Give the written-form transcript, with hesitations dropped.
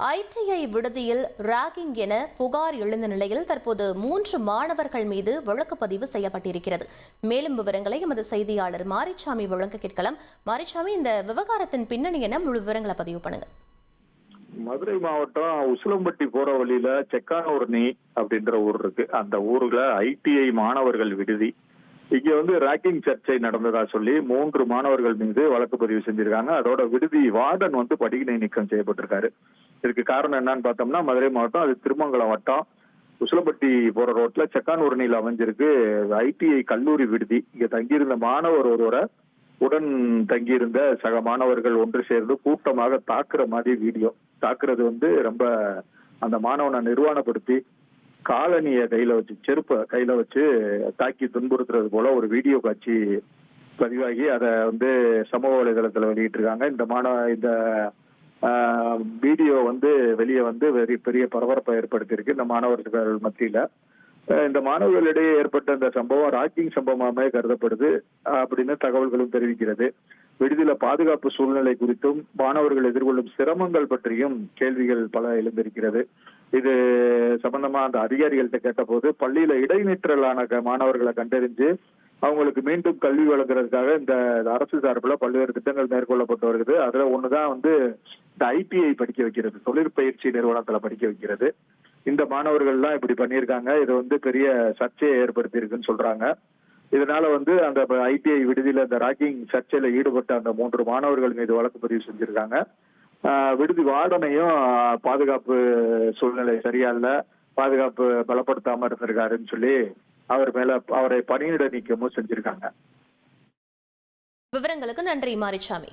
ITI விடுதியில் ragging என புகார் எழுந்த நிலையில் தற்போது 3 மாணவர்கள் மீது வழக்கு பதிவு செய்யப்பட்டிருக்கிறது. மேலும் விவரங்களை எமது செய்தியாளர் மாரிச்சாமி வழங்க கேட்கலாம். மாரிச்சாமி, இந்த விவகாரத்தின் பின்னணி என முழு விவரங்களை பதிவு பண்ணுங்க. மதுரை மாவட்டம் உசிலம்பட்டி போற வழியில செக்கானூர்னி அப்படின்ற ஊர் இருக்கு. அந்த ஊர்ல ITI மாணவர்கள் விடுதி. இங்க ராக்கிங் சர்ச்சை நடந்ததா சொல்லி 3 மாணவர்கள் மீது வழக்கு பதிவு செஞ்சிருக்காங்க. அதோட விடுதி வார்டன் படியினை நீக்கம் செய்யப்பட்டிருக்காரு. இதுக்கு காரணம் என்னன்னு பார்த்தோம்னா, மதுரை மாவட்டம் அது திருமங்கலம் வட்டம் உசிலம்பட்டி போற ரோட்ல செக்கானூர்னியில் அமைஞ்சிருக்கு ITI கல்லூரி விடுதி. இங்க தங்கியிருந்த மாணவர் ஒருவரை உடன் தங்கியிருந்த சக மாணவர்கள் ஒன்று சேர்ந்து கூட்டமாக தாக்குற மாதிரி வீடியோ. தாக்குறது ரொம்ப அந்த மாணவனை நிர்வாணப்படுத்தி காலனிய கையில வச்சு, செருப்பை கையில வச்சு தாக்கி துன்புறுத்துறது போல ஒரு வீடியோ காட்சி பதிவாகி அதை சமூக வலைதளத்துல வெளியிட்டு இருக்காங்க. இந்த வீடியோ வெளியே பெரிய பரபரப்பை ஏற்படுத்தியிருக்கு இந்த மாணவர்கள் மத்தியில. இந்த மாணவர்களிடையே ஏற்பட்ட இந்த சம்பவம் ராக்கிங் சம்பவமாமே கருதப்படுது அப்படின்னு தகவல்களும் தெரிவிக்கிறது. விடுதியில பாதுகாப்பு சூழ்நிலை குறித்தும் மாணவர்கள் எதிர்கொள்ளும் சிரமங்கள் பற்றியும் கேள்விகள் பல எழுந்திருக்கிறது. இது சம்பந்தமா அந்த அதிகாரிகள்கிட்ட கேட்டபோது, பள்ளியில இடைநிற்றலான மாணவர்களை கண்டறிஞ்சு அவங்களுக்கு மீண்டும் கல்வி வழங்குறதுக்காக இந்த அரசு சார்பில் பல்வேறு திட்டங்கள் மேற்கொள்ளப்பட்டு வருகிறது. அதுல ஒண்ணுதான் இந்த ITI படிக்க வைக்கிறது, தொழிற்பயிற்சி நிறுவனத்துல படிக்க வைக்கிறது. இந்த மாணவர்கள்லாம் இப்படி பண்ணியிருக்காங்க. இது பெரிய சர்ச்சையை ஏற்படுத்தி இருக்குன்னு சொல்றாங்க. இதனால அந்த ITI விடுதியில இந்த ராக்கிங் சர்ச்சையில ஈடுபட்ட அந்த 3 மாணவர்கள் மீது வழக்கு பதிவு செஞ்சிருக்காங்க. விடுதி வார்டனையும் பாதுகாப்பு சூழ்நிலை சரியா இல்ல, பாதுகாப்பு பலப்படுத்தாம இருந்திருக்காருன்னு சொல்லி அவரை பணியிட நீக்கமும் செஞ்சிருக்காங்க. விவரங்களுக்கு நன்றி மாரிச்சாமி.